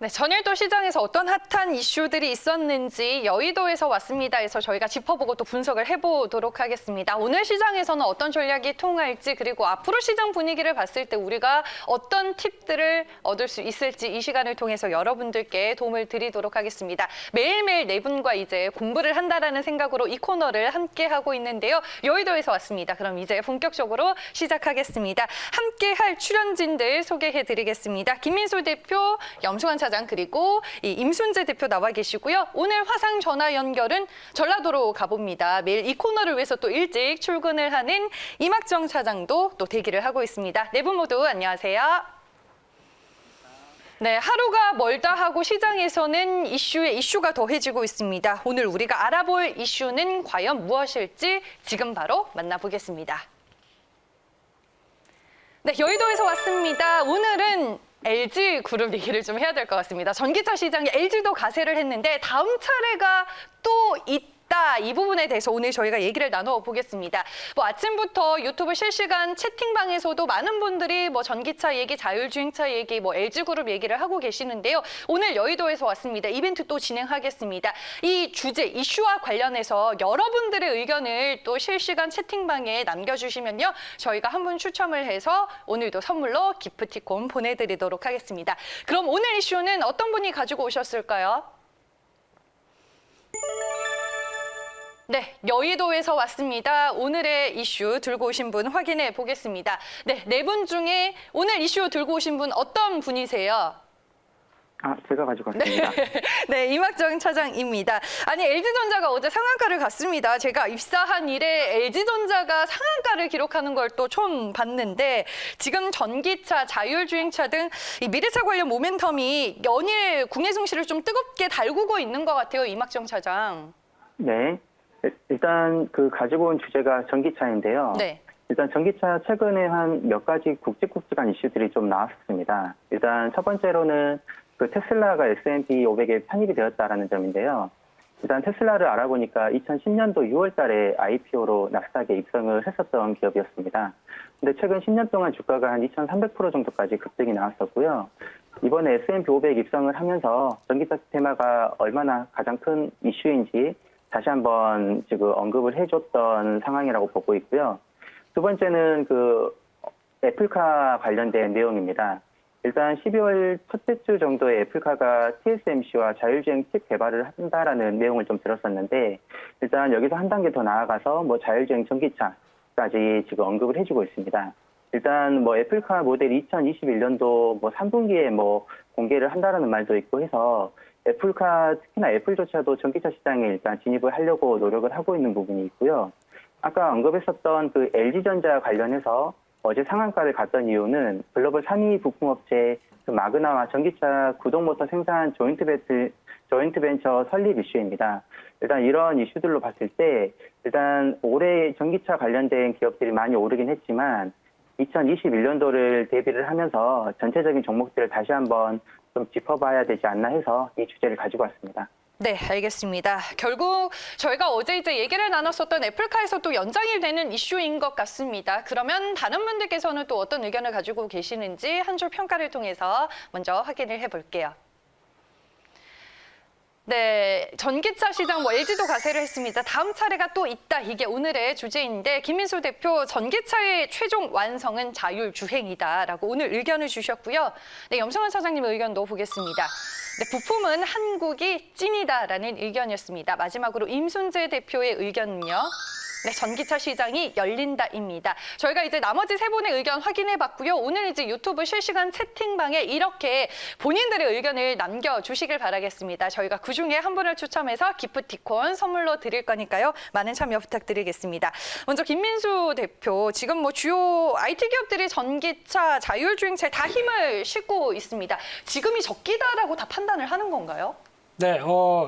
네, 전일도 시장에서 어떤 핫한 이슈들이 있었는지 여의도에서 왔습니다 해서 저희가 짚어보고 또 분석을 해보도록 하겠습니다. 오늘 시장에서는 어떤 전략이 통할지 그리고 앞으로 시장 분위기를 봤을 때 우리가 어떤 팁들을 얻을 수 있을지 이 시간을 통해서 여러분들께 도움을 드리도록 하겠습니다. 매일매일 네 분과 이제 공부를 한다라는 생각으로 이 코너를 함께 하고 있는데요. 여의도에서 왔습니다. 그럼 이제 본격적으로 시작하겠습니다. 함께 할 출연진들 소개해드리겠습니다. 김민수 대표, 염승환 차장 그리고 임순재 대표 나와 계시고요. 오늘 화상 전화 연결은 전라도로 가봅니다. 매일 이 코너를 위해서 또 일찍 출근을 하는 이막정 차장도 또 대기를 하고 있습니다. 네 분 모두 안녕하세요. 네, 하루가 멀다 하고 시장에서는 이슈에 이슈가 더해지고 있습니다. 오늘 우리가 알아볼 이슈는 과연 무엇일지 지금 바로 만나보겠습니다. 네, 여의도에서 왔습니다. 오늘은 LG그룹 얘기를 좀 해야 될 것 같습니다. 전기차 시장에 LG도 가세를 했는데 다음 차례가 또 있다. 이 부분에 대해서 오늘 저희가 얘기를 나눠보겠습니다. 아침부터 유튜브 실시간 채팅방에서도 많은 분들이 전기차 얘기, 자율주행차 얘기, LG그룹 얘기를 하고 계시는데요. 오늘 여의도에서 왔습니다. 이벤트 또 진행하겠습니다. 이 주제, 이슈와 관련해서 여러분들의 의견을 또 실시간 채팅방에 남겨주시면요. 저희가 한 분 추첨을 해서 오늘도 선물로 기프티콘 보내드리도록 하겠습니다. 그럼 오늘 이슈는 어떤 분이 가지고 오셨을까요? 네, 여의도에서 왔습니다. 오늘의 이슈 들고 오신 분 확인해 보겠습니다. 네, 네 분 중에 오늘 이슈 들고 오신 분 어떤 분이세요? 제가 가지고 왔습니다. 네, 이막정 차장입니다. 아니, LG전자가 어제 상한가를 갔습니다. 제가 입사한 이래 LG전자가 상한가를 기록하는 걸 또 처음 봤는데 지금 전기차, 자율주행차 등 이 미래차 관련 모멘텀이 연일 국내 증시를 좀 뜨겁게 달구고 있는 것 같아요, 이막정 차장. 네. 일단 가지고 온 주제가 전기차인데요. 네. 일단 전기차 최근에 한 몇 가지 굵직굵직한 이슈들이 좀 나왔습니다. 일단 첫 번째로는 테슬라가 S&P 500에 편입이 되었다라는 점인데요. 일단 테슬라를 알아보니까 2010년도 6월 달에 IPO로 나스닥에 입성을 했었던 기업이었습니다. 근데 최근 10년 동안 주가가 한 2,300% 정도까지 급등이 나왔었고요. 이번에 S&P 500 입성을 하면서 전기차 테마가 얼마나 가장 큰 이슈인지 다시 한번 지금 언급을 해줬던 상황이라고 보고 있고요. 두 번째는 애플카 관련된 내용입니다. 일단 12월 첫째 주 정도에 애플카가 TSMC와 자율주행 칩 개발을 한다라는 내용을 좀 들었었는데 일단 여기서 한 단계 더 나아가서 자율주행 전기차까지 지금 언급을 해주고 있습니다. 일단 애플카 모델 2021년도 3분기에 공개를 한다라는 말도 있고 해서 애플카, 특히나 애플조차도 전기차 시장에 일단 진입을 하려고 노력을 하고 있는 부분이 있고요. 아까 언급했었던 LG전자 관련해서 어제 상한가를 갔던 이유는 글로벌 3위 부품업체 마그나와 전기차 구동모터 생산 조인트 벤처 설립 이슈입니다. 일단 이런 이슈들로 봤을 때 일단 올해 전기차 관련된 기업들이 많이 오르긴 했지만 2021년도를 대비를 하면서 전체적인 종목들을 다시 한번 좀 짚어봐야 되지 않나 해서 이 주제를 가지고 왔습니다. 네, 알겠습니다. 결국 저희가 어제 이제 얘기를 나눴었던 애플카에서 또 연장이 되는 이슈인 것 같습니다. 그러면 다른 분들께서는 또 어떤 의견을 가지고 계시는지 한 줄 평가를 통해서 먼저 확인을 해볼게요. 네, 전기차 시장 LG도 가세를 했습니다. 다음 차례가 또 있다. 이게 오늘의 주제인데 김민수 대표 전기차의 최종 완성은 자율주행이다라고 오늘 의견을 주셨고요. 네, 염승환 사장님의 의견도 보겠습니다. 네, 부품은 한국이 찐이다라는 의견이었습니다. 마지막으로 임순재 대표의 의견은요. 네, 전기차 시장이 열린다입니다. 저희가 이제 나머지 세 분의 의견 확인해봤고요. 오늘 이제 유튜브 실시간 채팅방에 이렇게 본인들의 의견을 남겨주시길 바라겠습니다. 저희가 그중에 한 분을 추첨해서 기프티콘 선물로 드릴 거니까요. 많은 참여 부탁드리겠습니다. 먼저 김민수 대표, 지금 주요 IT 기업들이 전기차, 자율주행차에 다 힘을 싣고 있습니다. 지금이 적기다라고 다 판단을 하는 건가요? 네,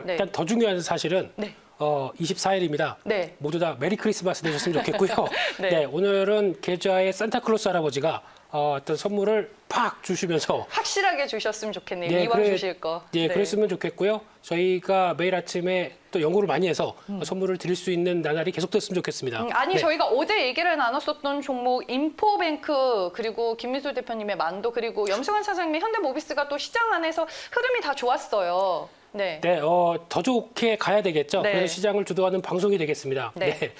네. 일단 더 중요한 사실은 네. 24일입니다. 네. 모두 다 메리 크리스마스 되셨으면 좋겠고요. 네. 네, 오늘은 계좌에 산타클로스 할아버지가 어떤 선물을 팍 주시면서 확실하게 주셨으면 좋겠네요. 네, 이왕 주실 거. 예, 그랬으면 좋겠고요. 저희가 매일 아침에 또 연구를 많이 해서 선물을 드릴 수 있는 나날이 계속됐으면 좋겠습니다. 아니 네. 저희가 어제 얘기를 나눴었던 종목 인포뱅크 그리고 김민수 대표님의 만도 그리고 염승환 차장님의 현대모비스가 또 시장 안에서 흐름이 다 좋았어요. 네. 네, 더 좋게 가야 되겠죠. 네. 그래서 시장을 주도하는 방송이 되겠습니다. 네. 네.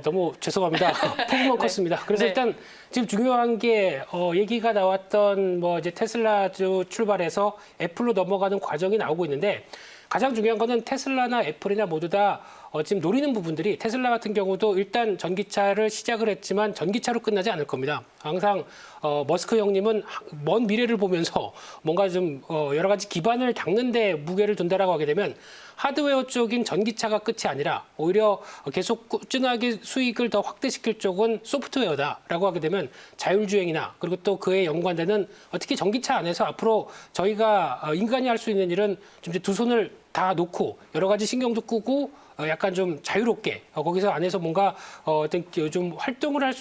너무 죄송합니다. 폭우만 컸습니다. 그래서 네. 일단 지금 중요한 게 얘기가 나왔던 뭐 이제 테슬라주 출발해서 애플로 넘어가는 과정이 나오고 있는데 가장 중요한 거는 테슬라나 애플이나 모두 다 지금 노리는 부분들이 테슬라 같은 경우도 일단 전기차를 시작을 했지만 전기차로 끝나지 않을 겁니다. 항상 머스크 형님은 먼 미래를 보면서 뭔가 좀 여러 가지 기반을 닦는 데 무게를 둔다라고 하게 되면 하드웨어 쪽인 전기차가 끝이 아니라 오히려 계속 꾸준하게 수익을 더 확대시킬 쪽은 소프트웨어다라고 하게 되면 자율주행이나 그리고 또 그에 연관되는 특히 전기차 안에서 앞으로 저희가 인간이 할 수 있는 일은 좀 이제 두 손을 다 놓고 여러 가지 신경도 끄고 약간 좀 자유롭게 거기서 안에서 뭔가 어떤 좀 활동을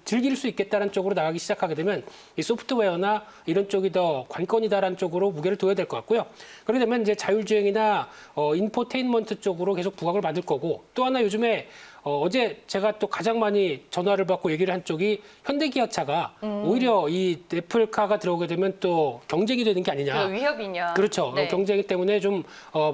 즐길 수 있겠다는 쪽으로 나가기 시작하게 되면 이 소프트웨어나 이런 쪽이 더 관건이다라는 쪽으로 무게를 둬야 될 것 같고요. 그렇게 되면 이제 자율주행이나 인포테인먼트 쪽으로 계속 부각을 받을 거고 또 하나 요즘에 어제 제가 또 가장 많이 전화를 받고 얘기를 한 쪽이 현대기아차가 오히려 이 애플카가 들어오게 되면 또 경쟁이 되는 게 아니냐. 그 위협이냐. 그렇죠. 네. 경쟁이 때문에 좀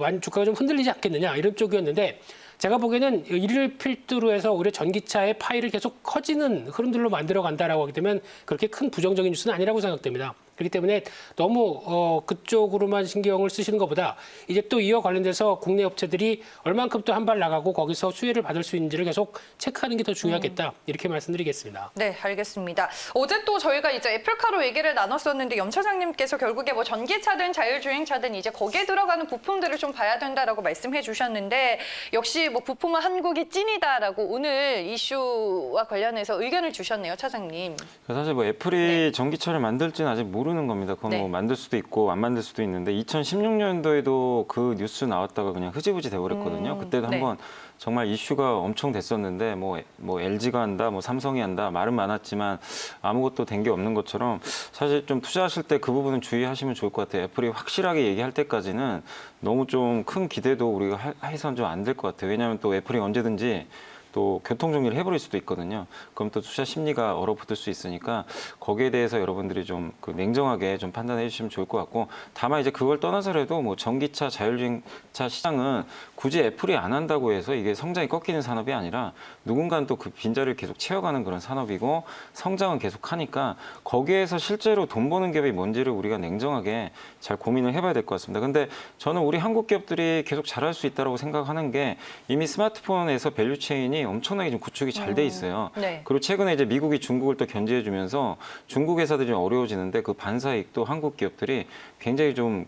많이 주가가 좀 흔들리지 않겠느냐 이런 쪽이었는데 제가 보기에는 이를 필두로 해서 오히려 전기차의 파이를 계속 커지는 흐름들로 만들어 간다라고 하게 되면 그렇게 큰 부정적인 뉴스는 아니라고 생각됩니다. 그렇기 때문에 너무 그쪽으로만 신경을 쓰시는 것보다 이제 또 이와 관련돼서 국내 업체들이 얼만큼 또 한 발 나가고 거기서 수혜를 받을 수 있는지를 계속 체크하는 게 더 중요하겠다. 이렇게 말씀드리겠습니다. 네, 알겠습니다. 어제 또 저희가 이제 애플카로 얘기를 나눴었는데 염 차장님께서 결국에 뭐 전기차든 자율주행차든 이제 거기에 들어가는 부품들을 좀 봐야 된다라고 말씀해 주셨는데 역시 뭐 부품은 한국이 찐이다라고 오늘 이슈와 관련해서 의견을 주셨네요, 차장님. 사실 뭐 애플이 전기차를 만들지는 아직 모르는 겁니다. 그건 네. 뭐 만들 수도 있고 안 만들 수도 있는데 2016년도에도 그 뉴스 나왔다가 그냥 흐지부지 돼버렸거든요. 그때도 네. 한번 정말 이슈가 엄청 됐었는데 뭐 LG가 한다, 뭐 삼성이 한다 말은 많았지만 아무것도 된 게 없는 것처럼 사실 좀 투자하실 때 그 부분은 주의하시면 좋을 것 같아요. 애플이 확실하게 얘기할 때까지는 너무 좀 큰 기대도 우리가 해서는 좀 안 될 것 같아요. 왜냐하면 또 애플이 언제든지 또 교통 정리를 해버릴 수도 있거든요. 그럼 또 투자 심리가 얼어붙을 수 있으니까 거기에 대해서 여러분들이 좀 냉정하게 좀 판단해 주시면 좋을 것 같고 다만 이제 그걸 떠나서라도 뭐 전기차, 자율주행차 시장은 굳이 애플이 안 한다고 해서 이게 성장이 꺾이는 산업이 아니라 누군가는 또 그 빈자리를 계속 채워가는 그런 산업이고 성장은 계속 하니까 거기에서 실제로 돈 버는 기업이 뭔지를 우리가 냉정하게 잘 고민을 해봐야 될 것 같습니다. 근데 저는 우리 한국 기업들이 계속 잘할 수 있다고 생각하는 게 이미 스마트폰에서 밸류체인이 엄청나게 좀 구축이 잘 돼 있어요. 네. 그리고 최근에 이제 미국이 중국을 또 견제해주면서 중국 회사들이 좀 어려워지는데 그 반사이익도 한국 기업들이 굉장히 좀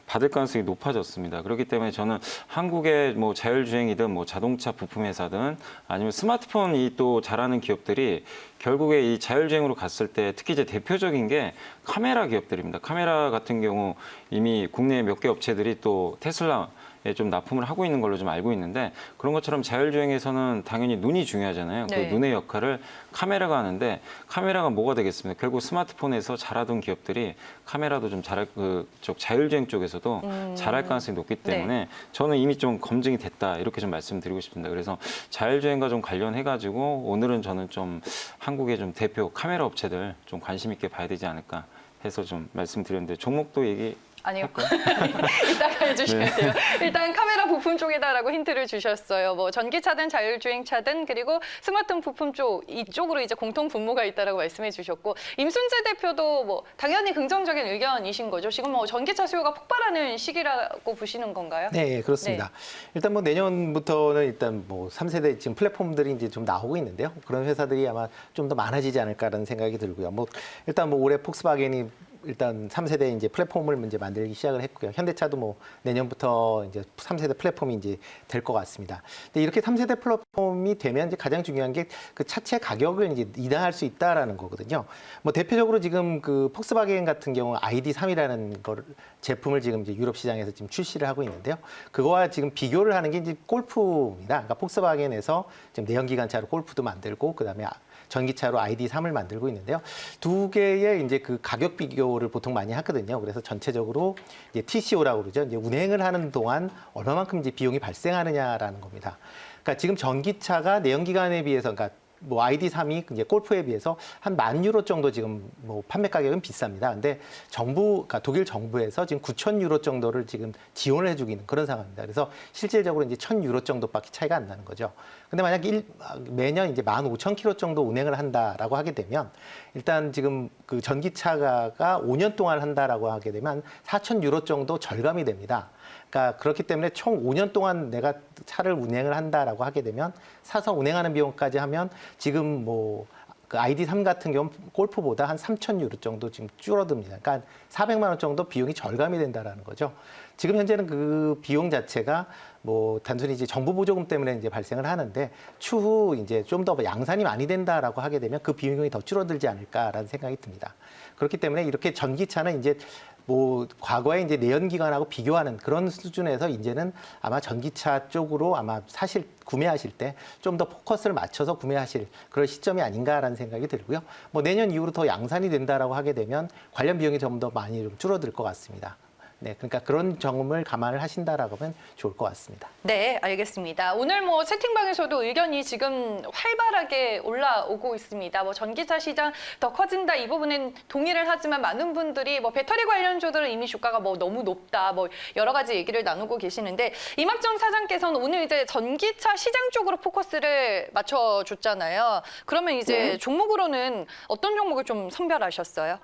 받을 가능성이 높아졌습니다. 그렇기 때문에 저는 한국의 뭐 자율주행이든 뭐 자동차 부품 회사든 아니면 스마트폰이 또 잘하는 기업들이 결국에 이 자율주행으로 갔을 때 특히 이제 대표적인 게 카메라 기업들입니다. 카메라 같은 경우 이미 국내 몇 개 업체들이 또 테슬라 좀 납품을 하고 있는 걸로 좀 알고 있는데 그런 것처럼 자율주행에서는 당연히 눈이 중요하잖아요. 네. 그 눈의 역할을 카메라가 하는데 카메라가 뭐가 되겠습니까? 결국 스마트폰에서 잘하던 기업들이 카메라도 좀 잘할 그쪽 자율주행 쪽에서도 잘할 가능성이 높기 때문에 저는 이미 좀 검증이 됐다 이렇게 좀 말씀드리고 싶습니다. 그래서 자율주행과 좀 관련해가지고 오늘은 저는 좀 한국의 좀 대표 카메라 업체들 좀 관심 있게 봐야 되지 않을까 해서 좀 말씀드렸는데 종목도 얘기. 아니요. 이따가 해주시면 돼요. 일단 카메라 부품 쪽이다라고 힌트를 주셨어요. 뭐 전기차든 자율주행차든 그리고 스마트폰 부품 쪽 이쪽으로 이제 공통 분모가 있다라고 말씀해 주셨고 임순재 대표도 뭐 당연히 긍정적인 의견이신 거죠. 지금 뭐 전기차 수요가 폭발하는 시기라고 보시는 건가요? 네, 그렇습니다. 일단 뭐 내년부터는 일단 뭐 3세대 지금 플랫폼들이 이제 좀 나오고 있는데요. 그런 회사들이 아마 좀 더 많아지지 않을까라는 생각이 들고요. 뭐 일단 뭐 올해 폭스바겐이 일단 3세대 이제 플랫폼을 이제 만들기 시작을 했고요. 현대차도 뭐 내년부터 이제 3세대 플랫폼이 이제 될 것 같습니다. 근데 이렇게 3세대 플랫폼이 되면 이제 가장 중요한 게 그 차체 가격을 이제 인하할 수 있다라는 거거든요. 뭐 대표적으로 지금 그 폭스바겐 같은 경우 ID3이라는 걸 제품을 지금 이제 유럽 시장에서 지금 출시를 하고 있는데요. 그거와 지금 비교를 하는 게 이제 골프입니다. 그러니까 폭스바겐에서 지금 내연기관차로 골프도 만들고 그다음에 전기차로 ID3을 만들고 있는데요. 두 개의 이제 그 가격 비교를 보통 많이 하거든요. 그래서 전체적으로 이제 TCO라고 그러죠. 이제 운행을 하는 동안 얼마만큼 이제 비용이 발생하느냐라는 겁니다. 그러니까 지금 전기차가 내연기관에 비해서, 그러니까 뭐 ID3이 이제 골프에 비해서 한 10,000유로 정도 지금 뭐 판매 가격은 비쌉니다. 근데 그러니까 독일 정부에서 지금 9,000유로 정도를 지금 지원을 해주고 있는 그런 상황입니다. 그래서 실질적으로 이제 1,000유로 정도밖에 차이가 안 나는 거죠. 근데 만약 매년 이제 15,000km 정도 운행을 한다라고 하게 되면 일단 지금 그 전기차가 5년 동안 한다라고 하게 되면 4,000유로 정도 절감이 됩니다. 그러니까 그렇기 때문에 총 5년 동안 내가 차를 운행을 한다라고 하게 되면 사서 운행하는 비용까지 하면 지금 뭐 그 ID3 같은 경우는 골프보다 한 3,000유로 정도 지금 줄어듭니다. 그러니까 400만 원 정도 비용이 절감이 된다라는 거죠. 지금 현재는 그 비용 자체가 뭐 단순히 이제 정부 보조금 때문에 이제 발생을 하는데 추후 이제 좀 더 양산이 많이 된다라고 하게 되면 그 비용이 더 줄어들지 않을까라는 생각이 듭니다. 그렇기 때문에 이렇게 전기차는 이제 뭐 과거에 이제 내연기관하고 비교하는 그런 수준에서 이제는 아마 전기차 쪽으로 아마 구매하실 때 좀 더 포커스를 맞춰서 구매하실 그런 시점이 아닌가라는 생각이 들고요. 뭐 내년 이후로 더 양산이 된다라고 하게 되면 관련 비용이 좀 더 많이 좀 줄어들 것 같습니다. 네, 그러니까 그런 점을 감안을 하신다라고 하면 좋을 것 같습니다. 네, 알겠습니다. 오늘 뭐 채팅방에서도 의견이 지금 활발하게 올라오고 있습니다. 뭐 전기차 시장 더 커진다 이 부분은 동의를 하지만 많은 분들이 뭐 배터리 관련주들은 이미 주가가 뭐 너무 높다 뭐 여러 가지 얘기를 나누고 계시는데 이막정 사장께서는 오늘 이제 전기차 시장 쪽으로 포커스를 맞춰줬잖아요. 그러면 이제 종목으로는 어떤 종목을 좀 선별하셨어요?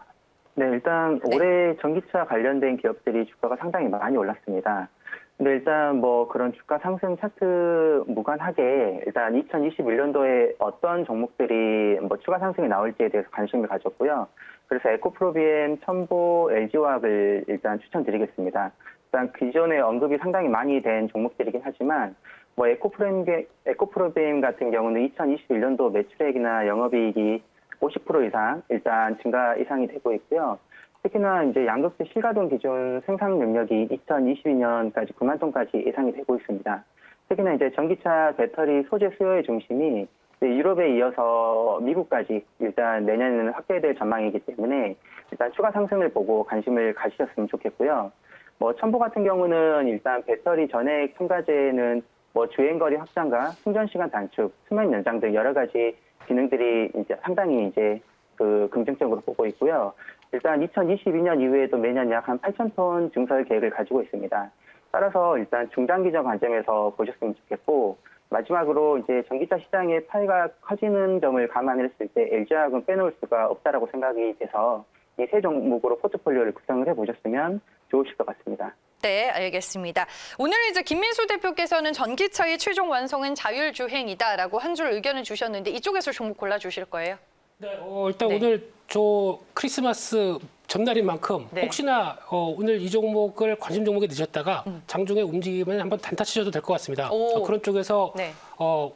네, 일단 네. 올해 전기차 관련된 기업들이 주가가 상당히 많이 올랐습니다. 근데 일단 뭐 그런 주가 상승 차트 무관하게 일단 2021년도에 어떤 종목들이 뭐 추가 상승이 나올지에 대해서 관심을 가졌고요. 그래서 에코프로비엠, 첨보, LG화학을 일단 추천드리겠습니다. 일단 기존에 언급이 상당히 많이 된 종목들이긴 하지만 뭐 에코프로비엠 같은 경우는 2021년도 매출액이나 영업이익이 50% 이상 일단 증가 이상이 되고 있고요. 특히나 이제 양극재 실가동 기준 생산 능력이 2022년까지 9만 톤까지 예상이 되고 있습니다. 특히나 이제 전기차 배터리 소재 수요의 중심이 유럽에 이어서 미국까지 일단 내년에는 확대될 전망이기 때문에 일단 추가 상승을 보고 관심을 가지셨으면 좋겠고요. 뭐 첨보 같은 경우는 일단 배터리 전액 첨가제는 뭐 주행거리 확장과 충전 시간 단축, 수명 연장 등 여러 가지 기능들이 이제 상당히 이제 그 긍정적으로 보고 있고요. 일단 2022년 이후에도 매년 약 한 8,000톤 증설 계획을 가지고 있습니다. 따라서 일단 중장기적 관점에서 보셨으면 좋겠고 마지막으로 이제 전기차 시장의 파이가 커지는 점을 감안했을 때 LG화학은 빼놓을 수가 없다라고 생각이 돼서 이 세 종목으로 포트폴리오를 구성을 해보셨으면 좋으실 것 같습니다. 네, 알겠습니다. 오늘 이제 김민수 대표께서는 전기차의 최종 완성은 자율주행이다라고 한 줄 의견을 주셨는데 이쪽에서 종목 골라주실 거예요? 네, 일단 네. 오늘 저 크리스마스 전날인 만큼 네. 혹시나 오늘 이 종목을 관심 종목에 넣으셨다가 장중에 움직이면 한번 단타 치셔도 될 것 같습니다. 오. 그런 쪽에서 네.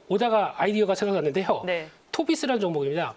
오다가 아이디어가 생각났는데요. 네. 토비스라는 종목입니다.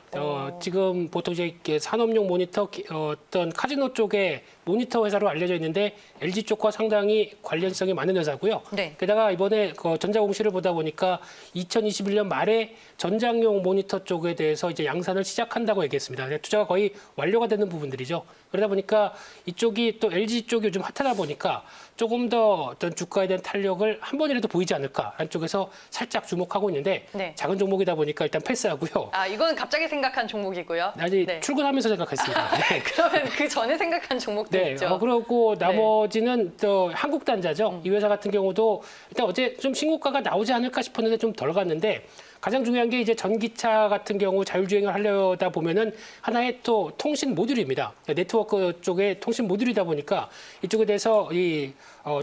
지금 보통 이제 이렇게 산업용 모니터 어떤 카지노 쪽에 모니터 회사로 알려져 있는데 LG 쪽과 상당히 관련성이 많은 회사고요. 네. 게다가 이번에 전자공시를 보다 보니까 2021년 말에 전장용 모니터 쪽에 대해서 이제 양산을 시작한다고 얘기했습니다. 투자가 거의 완료가 되는 부분들이죠. 그러다 보니까 이쪽이 또 LG 쪽이 요즘 핫하다 보니까 조금 더 어떤 주가에 대한 탄력을 한 번이라도 보이지 않을까 안쪽에서 살짝 주목하고 있는데 네. 작은 종목이다 보니까 일단 패스하고요. 아, 이거는 갑자기 생각한 종목이고요. 아직 네. 출근하면서 생각했습니다. 네. 그러면 그 전에 생각한 종목도 네, 있죠. 그리고 나머지는 또 한국단자죠. 이 회사 같은 경우도 일단 어제 좀 신고가가 나오지 않을까 싶었는데 좀 덜 갔는데 가장 중요한 게 이제 전기차 같은 경우 자율주행을 하려다 보면은 하나의 또 통신 모듈입니다. 네트워크 쪽에 통신 모듈이다 보니까 이쪽에 대해서 이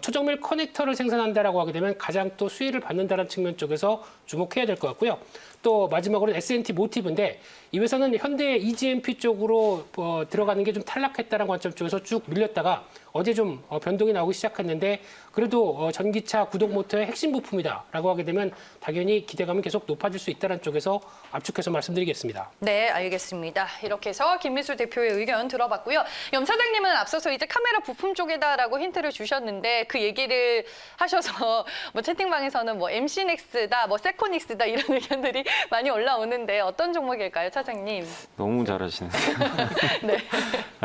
초정밀 커넥터를 생산한다라고 하게 되면 가장 또 수혜를 받는다는 측면 쪽에서 주목해야 될 것 같고요. 또 마지막으로 S&T 모티브인데 이 회사는 현대 EGMP 쪽으로 들어가는 게 좀 탈락했다는 관점 쪽에서 쭉 밀렸다가 어제 좀 변동이 나오기 시작했는데 그래도 전기차 구동 모터의 핵심 부품이다라고 하게 되면 당연히 기대감은 계속 높아질 수 있다는 쪽에서 압축해서 말씀드리겠습니다. 네, 알겠습니다. 이렇게 해서 김민수 대표의 의견 들어봤고요. 염 사장님은 앞서서 이제 카메라 부품 쪽에다라고 힌트를 주셨는데 있는데 그 얘기를 하셔서 뭐 채팅방에서는 뭐 MC넥스다, 뭐 세코닉스다 이런 의견들이 많이 올라오는데 어떤 종목일까요, 차장님? 너무 잘하시네요. 네.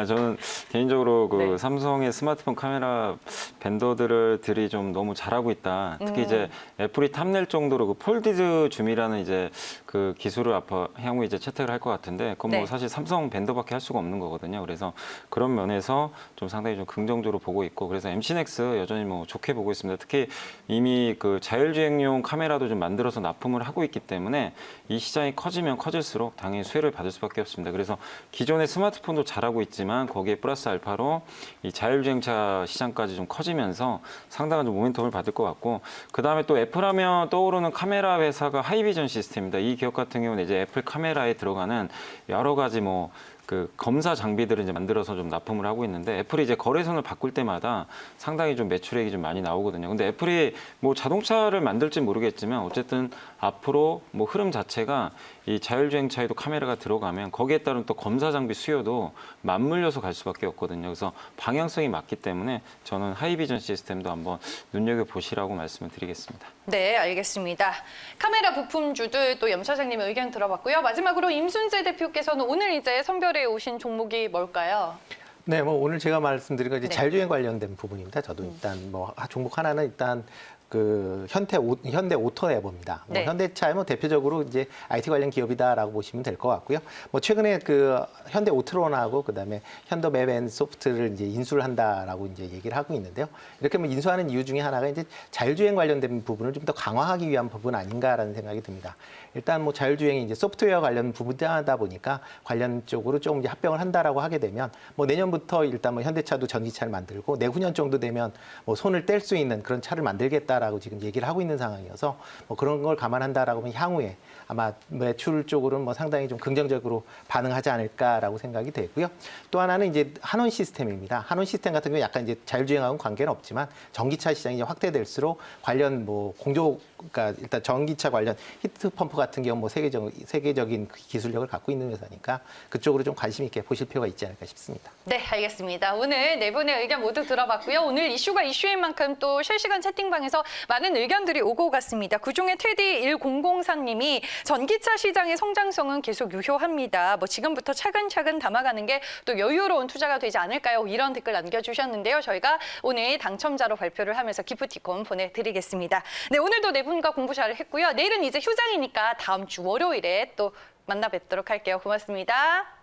저는 개인적으로 그 네. 삼성의 스마트폰 카메라 벤더들이 좀 너무 잘하고 있다. 특히 이제 애플이 탐낼 정도로 그 폴디드 줌이라는 이제 그 기술을 향후 이제 채택을 할 것 같은데, 그건 뭐 네. 사실 삼성 벤더밖에 할 수가 없는 거거든요. 그래서 그런 면에서 좀 상당히 좀 긍정적으로 보고 있고, 그래서 MC넥스 여전히 뭐 좋게 보고 있습니다. 특히 이미 그 자율주행용 카메라도 좀 만들어서 납품을 하고 있기 때문에 이 시장이 커지면 커질수록 당연히 수혜를 받을 수밖에 없습니다. 그래서 기존의 스마트폰도 잘하고 있지만 거기에 플러스 알파로 이 자율주행차 시장까지 좀 커지면서 상당한 좀 모멘텀을 받을 것 같고, 그 다음에 또 애플하면 떠오르는 카메라 회사가 하이비전 시스템입니다. 이 기업 같은 경우는 이제 애플 카메라에 들어가는 여러 가지 뭐 그 검사 장비들을 이제 만들어서 좀 납품을 하고 있는데, 애플이 이제 거래선을 바꿀 때마다 상당히 좀 매출액이 좀 많이 나오거든요. 근데 애플이 뭐 자동차를 만들지 모르겠지만 어쨌든 앞으로 뭐 흐름 자체가 이 자율주행차에도 카메라가 들어가면 거기에 따른 또 검사 장비 수요도 맞물려서 갈 수밖에 없거든요. 그래서 방향성이 맞기 때문에 저는 하이비전 시스템도 한번 눈여겨보시라고 말씀을 드리겠습니다. 네, 알겠습니다. 카메라 부품주들 또 염 차장님의 의견 들어봤고요. 마지막으로 임순재 대표께서는 오늘 이제 선별해 오신 종목이 뭘까요? 네, 뭐 오늘 제가 말씀드린 건 이제 네. 자율주행 관련된 부분입니다. 저도 일단 뭐 종목 하나는 일단 그 현대 오토에버입니다. 네. 현대차의 뭐 대표적으로 이제 IT 관련 기업이다라고 보시면 될 것 같고요. 뭐 최근에 그 현대 오트론하고 그다음에 현대 맵앤소프트를 이제 인수를 한다라고 이제 얘기를 하고 있는데요. 이렇게 뭐 인수하는 이유 중에 하나가 이제 자율주행 관련된 부분을 좀 더 강화하기 위한 부분 아닌가라는 생각이 듭니다. 일단 뭐 자율주행이 이제 소프트웨어 관련 부분이다 보니까 관련 쪽으로 좀 이제 합병을 한다라고 하게 되면 뭐 내년부터 일단 뭐 현대차도 전기차를 만들고 내후년 정도 되면 뭐 손을 뗄 수 있는 그런 차를 만들겠다라고 지금 얘기를 하고 있는 상황이어서 뭐 그런 걸 감안한다라고 하면 향후에 아마 매출 쪽으로는 뭐 상당히 좀 긍정적으로 반응하지 않을까라고 생각이 되고요. 또 하나는 이제 한원 시스템입니다. 한원 시스템 같은 경우 약간 이제 자율주행하고는 관계는 없지만 전기차 시장이 이제 확대될수록 관련 뭐 그러니까 일단 전기차 관련 히트 펌프 같은 경우 뭐 세계적인 기술력을 갖고 있는 회사니까 그쪽으로 좀 관심 있게 보실 필요가 있지 않을까 싶습니다. 네, 알겠습니다. 오늘 네 분의 의견 모두 들어봤고요. 오늘 이슈가 이슈인 만큼 또 실시간 채팅방에서 많은 의견들이 오고 갔습니다. 그중에 테디1004님이 전기차 시장의 성장성은 계속 유효합니다. 뭐 지금부터 차근차근 담아가는 게 또 여유로운 투자가 되지 않을까요? 이런 댓글 남겨주셨는데요. 저희가 오늘 당첨자로 발표를 하면서 기프티콘 보내드리겠습니다. 네, 오늘도 네 분과 공부 잘 했고요. 내일은 이제 휴장이니까 다음 주 월요일에 또 만나 뵙도록 할게요. 고맙습니다.